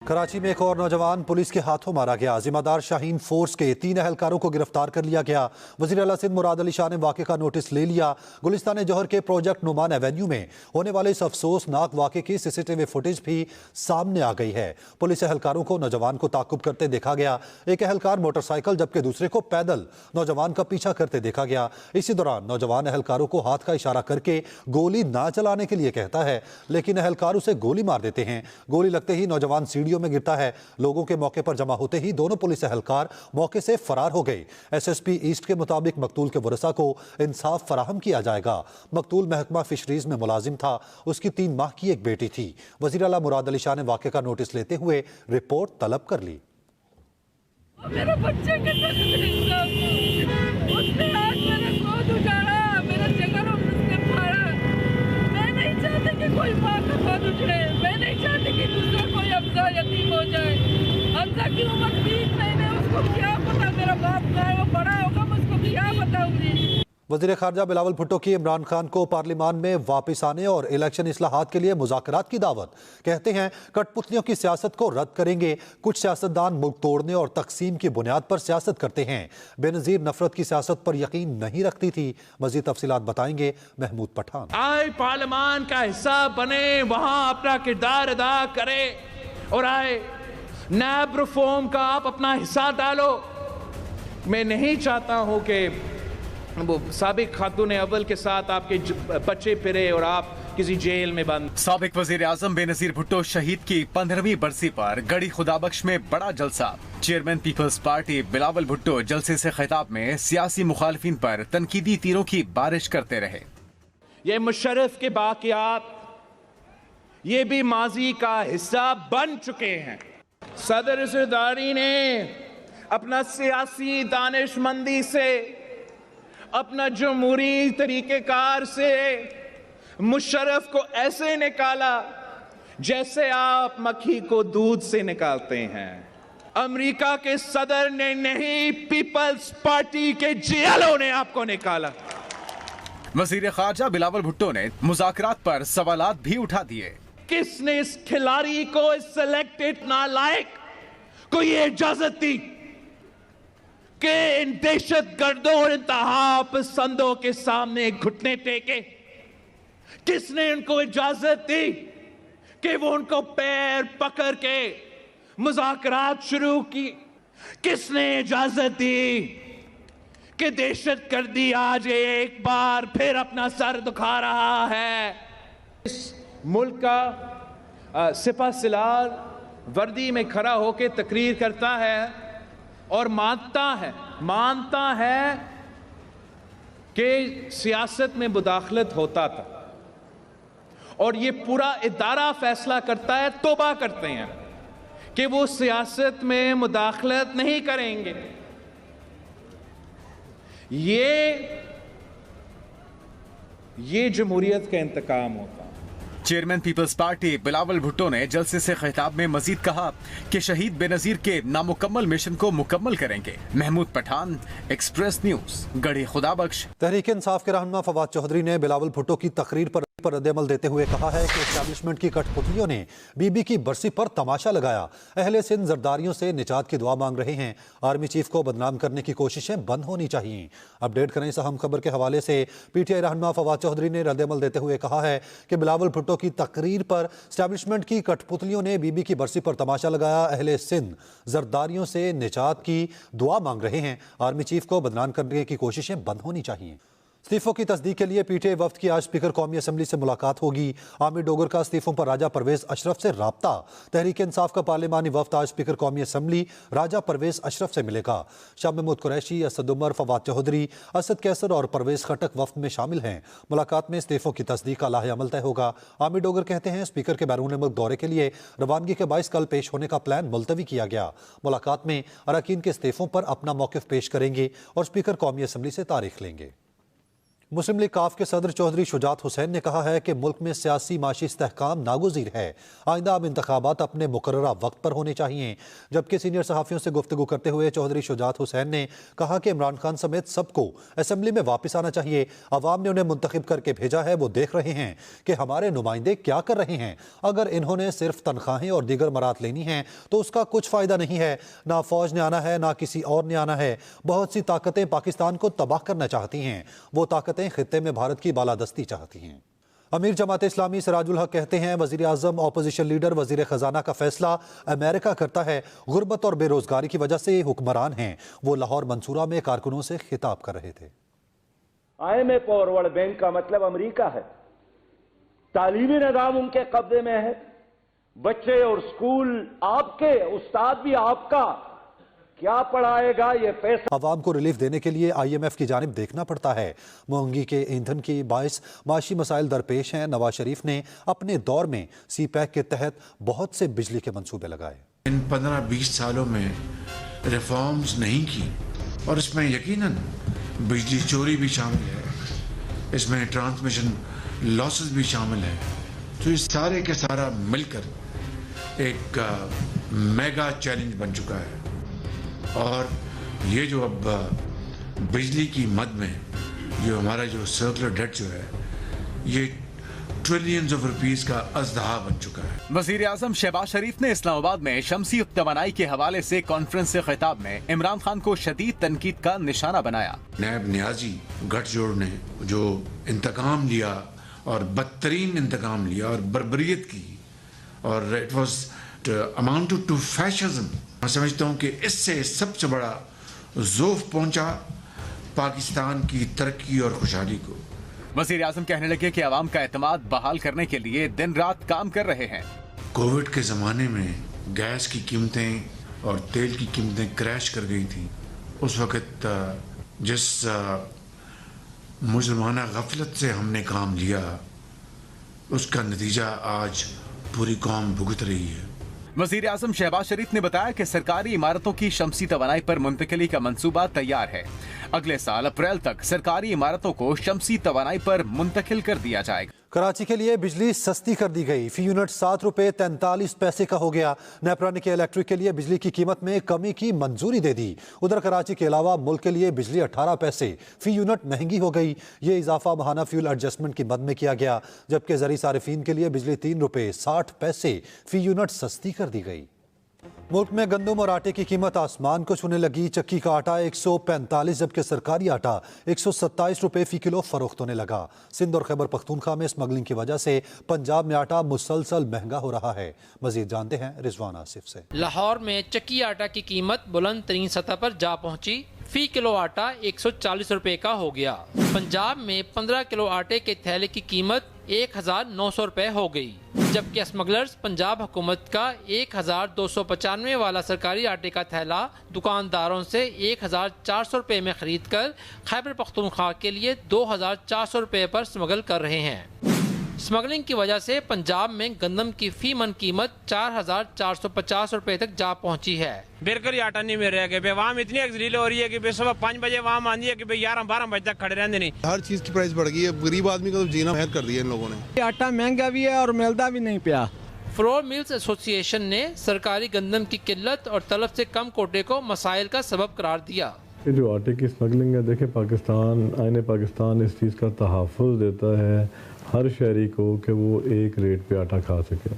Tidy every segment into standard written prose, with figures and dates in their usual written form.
कराची में एक और नौजवान पुलिस के हाथों मारा गया। जिम्मेदार शाहीन फोर्स के 3 अहलकारों को गिरफ्तार कर लिया गया। वज़ीर आला सिंध मुराद अली शाह ने वाक़े का नोटिस ले लिया। गुलिस्तान जौहर के प्रोजेक्ट नुमान एवेन्यू में होने वाले इस अफसोसनाक वाक़े की सीसीटीवी फुटेज भी सामने आ गई है। पुलिस अहलकारों को नौजवान को ताक़ुब करते देखा गया। एक अहलकार मोटरसाइकिल जबकि दूसरे को पैदल नौजवान का पीछा करते देखा गया। इसी दौरान नौजवान अहलकारों को हाथ का इशारा करके गोली ना चलाने के लिए कहता है, लेकिन अहलकार उसे गोली मार देते हैं। गोली लगते ही नौजवान सीढ़ियों में गिरता है। लोगों के मौके पर जमा होते ही दोनों पुलिस अहलकार मौके से फरार हो गए। एसएसपी ईस्ट के मुताबिक मकतूल के वरसा को इंसाफ फराहम किया जाएगा। मकतूल महकमा फिशरीज में मुलाजिम था। उसकी 3 माह की एक बेटी थी। वज़ीर आला मुराद अली शाह ने वाक़े का नोटिस लेते हुए रिपोर्ट तलब कर ली। मेरे बच्चे के उसने आज मेरे गोद उठाया, मेरा जिगर उसने फाड़ा। मैं नहीं चाहती कि कोई माँ का गोद उठे। मैं नहीं चाहती कि दूसरा कोई हमजा यतीम हो जाए। हमजा की उम्र 3 महीने, उसको क्या पता मेरा बाप का है, वो बड़ा होगा, मैं उसको क्या बताऊंगी। वज़ीर ख़ारजा बिलावल भुट्टो की इमरान खान को पार्लिमान में वापस आने और इलेक्शन इस्लाहात के लिए मुज़ाकरात की दावत। कहते हैं कठपुतलियों की सियासत को रद्द करेंगे। कुछ सियासतदान मुल्क तोड़ने और तकसीम की बुनियाद पर सियासत करते हैं। बेनज़ीर नफरत की सियासत पर यकीन नहीं रखती थी। मज़ीद तफसीलात बताएंगे महमूद पठान। आए पार्लियामान का हिस्सा बने, वहां अपना किरदार अदा करे और आए नैब रिफॉर्म का आप अपना हिस्सा डालो। मैं नहीं चाहता हूं कि वो साबिक खातून अव्वल के साथ आपके बच्चे फिरे और आप किसी जेल में बंद। साबिक वजीर आजम बेनजीर भुट्टो शहीद की 15वीं बरसी पर गढ़ी खुदाबख्श में बड़ा जलसा। चेयरमैन पीपल्स पार्टी बिलावल भुट्टो जलसे से खिताब में सियासी मुखालिफिन पर तनकीदी तीरों की बारिश करते रहे। ये मुशर्रफ के बाक़ियात ये भी माजी का हिस्सा बन चुके हैं। सदर ज़रदारी ने अपना सियासी दानिशमंदी से, अपना जमहूरी तरीक़ेकार से मुशर्रफ को ऐसे निकाला जैसे आप मक्खी को दूध से निकालते हैं। अमेरिका के सदर ने नहीं, पीपल्स पार्टी के जियालों ने आपको निकाला। वज़ीर ख़ारजा बिलावल भुट्टो ने मुज़ाकरात पर सवालात भी उठा दिए। किसने इस खिलाड़ी को, इस सिलेक्टेड नालायक को ये इजाजत दी कि इन दहशत गर्दों और इंतहा पसंदों के सामने घुटने टेके? किसने उनको इजाजत दी कि वो उनको पैर पकड़ के मुज़ाकरात शुरू की? किसने इजाजत दी कि दहशत गर्दी आज एक बार फिर अपना सर दुखा रहा है? इस मुल्क का सिपह सलार वर्दी में खड़ा होकर तकरीर करता है और मानता है कि सियासत में मुदाखलत होता था, और ये पूरा इदारा फैसला करता है, तौबा करते हैं कि वो सियासत में मुदाखलत नहीं करेंगे। ये जमहूरियत का इंतकाम होता है। चेयरमैन पीपल्स पार्टी बिलावल भुट्टो ने जलसे से खिताब में मजीद कहा कि शहीद बेनजीर के नामुकम्मल मिशन को मुकम्मल करेंगे। महमूद पठान, एक्सप्रेस न्यूज, गढ़ी खुदाबख्श। तहरीक इंसाफ के रहनुमा फवाद चौधरी ने बिलावल भुट्टो की तकरीर पर रद्द-ए-अमल देते हुए कहा है कि एस्टैब्लिशमेंट की कठपुतलियों ने बीबी की बरसी पर तमाशा लगाया। अहले सिंध जरदारियों से निजात की दुआ मांग रहे हैं। आर्मी चीफ को बदनाम करने की कोशिशें बंद होनी चाहिए। अपडेट करें इस अहम खबर के हवाले से पीटीआई रहनुमा फवाद चौधरी ने रद्द-ए-अमल देते हुए कहा है कि बिलावल भुट्टो की तकरीर पर एस्टैब्लिशमेंट की कठपुतलियों ने बीबी की बरसी पर तमाशा लगाया। अहले सिंध जरदारियों से निजात की दुआ मांग रहे हैं। आर्मी चीफ को बदनाम करने की कोशिशें बंद होनी चाहिए। इस्तीफों की तस्दीक के लिए पीटीआई वफ्द की आज स्पीकर कौमी असम्बली से मुलाकात होगी। आमिर डोगर का इस्तीफों पर राजा परवेज अशरफ से राब्ता। तहरीक इंसाफ का पार्लिमानी वफ्द आज स्पीकर कौमी असम्बली राजा परवेज अशरफ से मिलेगा। शाह महमूद कुरैशी, असद उमर, फवाद चौधरी, असद कैसर और परवेज खटक वफ्द में शामिल हैं। मुलाकात में इस्तीफों की तस्दीक का लाहे अमल तय होगा। आमिर डोगर कहते हैं स्पीकर के बैरून मुल्क दौरे के लिए रवानगी के बाइस कल पेश होने का प्लान मुलतवी किया गया। मुलाकात में अरकान के इस्तीफों पर अपना मौक़िफ़ पेश करेंगे और स्पीकर कौमी असम्बली से तारीख लेंगे। مسلم لیگ کاف کے صدر چودھری شجاعت حسین نے کہا ہے کہ ملک میں سیاسی معاشی استحکام ناگزیر ہے، آئندہ اب انتخابات اپنے مقررہ وقت پر ہونے چاہیے۔ جبکہ سینئر صحافیوں سے گفتگو کرتے ہوئے چودھری شجاعت حسین نے کہا کہ عمران خان سمیت سب کو اسمبلی میں واپس آنا چاہیے، عوام نے انہیں منتخب کر کے بھیجا ہے، وہ دیکھ رہے ہیں کہ ہمارے نمائندے کیا کر رہے ہیں۔ اگر انہوں نے صرف تنخواہیں اور دیگر مراد لینی ہیں تو اس کا کچھ فائدہ نہیں ہے، نہ فوج نے آنا ہے نہ کسی اور نے آنا ہے۔ بہت سی طاقتیں پاکستان کو تباہ کرنا چاہتی ہیں، وہ طاقتیں خطے میں بھارت کی بالادستی چاہتی ہیں۔ امیر جماعت اسلامی سراج الحق کہتے ہیں وزیر اعظم اپوزیشن لیڈر وزیر خزانہ کا فیصلہ امریکہ کرتا ہے، غربت اور بے روزگاری کی وجہ سے حکمران ہیں۔ وہ لاہور منصورہ میں کارکنوں سے خطاب کر رہے تھے۔ IMF اور ورلڈ بینک کا مطلب امریکہ ہے، تعلیمی نظام ان کے قبضے میں ہے، بچے اور سکول آپ کے، استاد بھی آپ کا، کیا پڑھائے گا یہ پیسہ؟ عوام کو ریلیف دینے کے لیے IMF کی جانب دیکھنا پڑتا ہے۔ مہنگی کے ایندھن کی باعث معاشی مسائل درپیش ہیں۔ نواز شریف نے اپنے دور میں سی پیک کے تحت بہت سے بجلی کے منصوبے لگائے۔ ان 15-20 سالوں میں ریفارمز نہیں کی، اور اس میں یقیناً بجلی چوری بھی شامل ہے، اس میں ٹرانسمیشن لاسز بھی شامل ہے۔ تو یہ سارے کے سارا مل کر ایک میگا چیلنج بن چکا ہے، اور یہ جو اب بجلی کی مد میں جو ہمارا جو سرکولر ڈیٹ جو ہے یہ ٹریلینز آف روپیز کا ازدہا بن چکا ہے۔ وزیر اعظم شہباز شریف نے اسلام آباد میں شمسی توانائی کے حوالے سے کانفرنس سے خطاب میں عمران خان کو شدید تنقید کا نشانہ بنایا۔ نیب نیازی گٹھ جوڑ نے جو انتقام لیا اور بدترین انتقام لیا اور بربریت کی، اور اٹ واز اماؤنٹڈ ٹو فیشزم، میں سمجھتا ہوں کہ اس سے سب سے بڑا ذوف پہنچا پاکستان کی ترقی اور خوشحالی کو۔ وزیر اعظم کہنے لگے کہ عوام کا اعتماد بحال کرنے کے لیے دن رات کام کر رہے ہیں۔ کووڈ کے زمانے میں گیس کی قیمتیں اور تیل کی قیمتیں کریش کر گئی تھیں، اس وقت جس مجرمانہ غفلت سے ہم نے کام لیا، اس کا نتیجہ آج پوری قوم بھگت رہی ہے۔ وزیر اعظم شہباز شریف نے بتایا کہ سرکاری عمارتوں کی شمسی توانائی پر منتقلی کا منصوبہ تیار ہے۔ اگلے سال اپریل تک سرکاری عمارتوں کو شمسی توانائی پر منتقل کر دیا جائے گا۔ کراچی کے لیے بجلی سستی کر دی گئی، فی یونٹ 7 روپے 43 پیسے کا ہو گیا۔ نیپرا کے الیکٹرک کے لیے بجلی کی قیمت میں کمی کی منظوری دے دی۔ ادھر کراچی کے علاوہ ملک کے لیے بجلی 18 پیسے فی یونٹ مہنگی ہو گئی۔ یہ اضافہ ماہانہ فیول ایڈجسٹمنٹ کی مد میں کیا گیا، جبکہ زرعی صارفین کے لیے بجلی 3 روپے 60 پیسے فی یونٹ سستی کر دی گئی۔ ملک میں گندم اور آٹے کی قیمت آسمان کو چھونے لگی۔ چکی کا آٹا 145 جبکہ سرکاری آٹا 127 روپے فی کلو فروخت ہونے لگا۔ سندھ اور خیبر پختونخوا میں اسمگلنگ کی وجہ سے پنجاب میں آٹا مسلسل مہنگا ہو رہا ہے۔ مزید جانتے ہیں رضوان آصف سے۔ لاہور میں چکی آٹا کی قیمت بلند ترین سطح پر جا پہنچی، فی کلو آٹا 140 روپے کا ہو گیا۔ پنجاب میں 15 کلو آٹے کے تھیلے کی قیمت 1900 روپے ہو گئی، جبکہ اسمگلرز پنجاب حکومت کا 1295 والا سرکاری آٹے کا تھیلا دکانداروں سے 1400 روپے میں خرید کر خیبر پختونخوا کے لیے 2400 روپے پر اسمگل کر رہے ہیں۔ اسمگلنگ کی وجہ سے پنجاب میں گندم کی فی من قیمت 4450 روپے تک جا پہنچی ہے۔ بالکل آٹا نہیں مل رہا کہ عوام اتنی ایکزیل ہو رہی ہے کہ صبح 5 بجے عوام آندی ہے کہ 11-12 بجے تک کھڑے رہتے نہیں۔ ہر چیز کی پرائس بڑھ گئی ہے، غریب آدمی کو تو جینا محنت کر دیا ان لوگوں نے۔ آٹا مہنگا بھی ہے اور ملتا بھی نہیں پیا۔ فلور ملز ایسوسی ایشن نے سرکاری گندم کی قلت اور طلب سے کم کوٹے کو مسائل کا سبب قرار دیا۔ یہ جو آٹے کی اسمگلنگ ہے، دیکھیں پاکستان، آئین پاکستان اس چیز کا تحفظ دیتا ہے ہر شہری کو کہ وہ ایک ریٹ پہ آٹا کھا سکے۔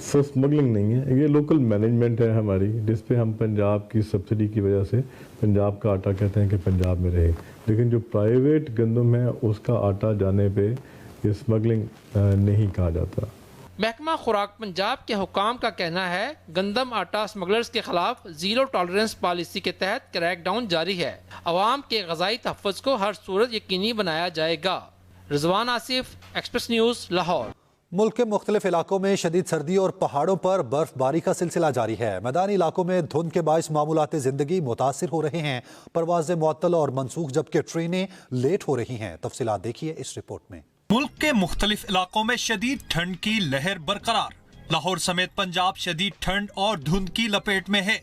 سو اسمگلنگ نہیں ہے، یہ لوکل مینجمنٹ ہے ہماری، جس پہ ہم پنجاب کی سبسڈی کی وجہ سے پنجاب کا آٹا کہتے ہیں کہ پنجاب میں رہے، لیکن جو پرائیویٹ گندم ہے اس کا آٹا جانے پہ یہ اسمگلنگ نہیں کہا جاتا۔ محکمہ خوراک پنجاب کے حکام کا کہنا ہے گندم آٹا اسمگلرز کے خلاف زیرو ٹالرنس پالیسی کے تحت کریک ڈاؤن جاری ہے۔ عوام کے غذائی تحفظ کو ہر صورت یقینی بنایا جائے گا۔ رضوان آصف، ایکسپریس نیوز، لاہور۔ ملک کے مختلف علاقوں میں شدید سردی اور پہاڑوں پر برف باری کا سلسلہ جاری ہے۔ میدانی علاقوں میں دھند کے باعث معمولات زندگی متاثر ہو رہے ہیں، پروازیں معطل اور منسوخ جبکہ ٹرینیں لیٹ ہو رہی ہیں۔ تفصیلات دیکھیے اس رپورٹ میں۔ ملک کے مختلف علاقوں میں شدید ٹھنڈ کی لہر برقرار، لاہور سمیت پنجاب شدید ٹھنڈ اور دھند کی لپیٹ میں ہے۔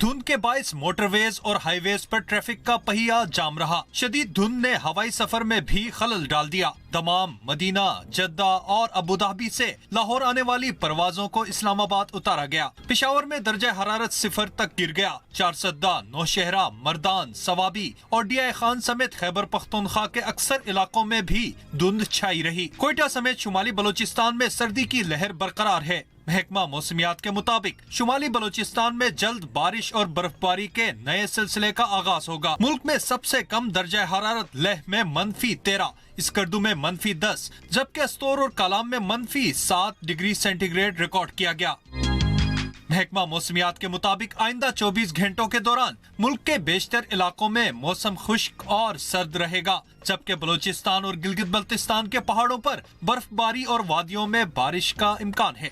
دھند धुंध के बाइस मोटरवेज और हाईवेज पर ट्रैफिक का पहिया जाम रहा। शदीद धुंध ने हवाई सफर में भी खलल डाल दिया। दमाम, मदीना, जद्दा और अबू धाबी से लाहौर आने वाली परवाजों को इस्लामाबाद उतारा गया। पेशावर में दर्जा हरारत 0 तक गिर गया। चारसद्दा, नौशहरा, मर्दान, सवाबी और डीआई खान समेत खैबर पख्तूनख्वा के अक्सर इलाकों में भी धुंध छाई रही। कोयटा समेत शुमाली बलोचिस्तान में सर्दी की लहर बरकरार है। महकमा मौसमियात के मुताबिक शुमाली बलोचिस्तान में जल्द बारिश और बर्फबारी के नए सिलसिले का आगाज होगा। मुल्क में सबसे कम दर्जा हरारत लेह में -13, इसकर्दू में -10, जबकि अस्तोर और कालाम में -7 डिग्री सेंटीग्रेड रिकॉर्ड किया गया। महकमा मौसमियात के मुताबिक आइंदा 24 घंटों के दौरान मुल्क के बेशतर इलाकों में मौसम खुश्क और सर्द रहेगा, जबकि बलोचिस्तान और गिलगित बल्तिस्तान के पहाड़ों पर बर्फबारी और वादियों में बारिश का इम्कान है।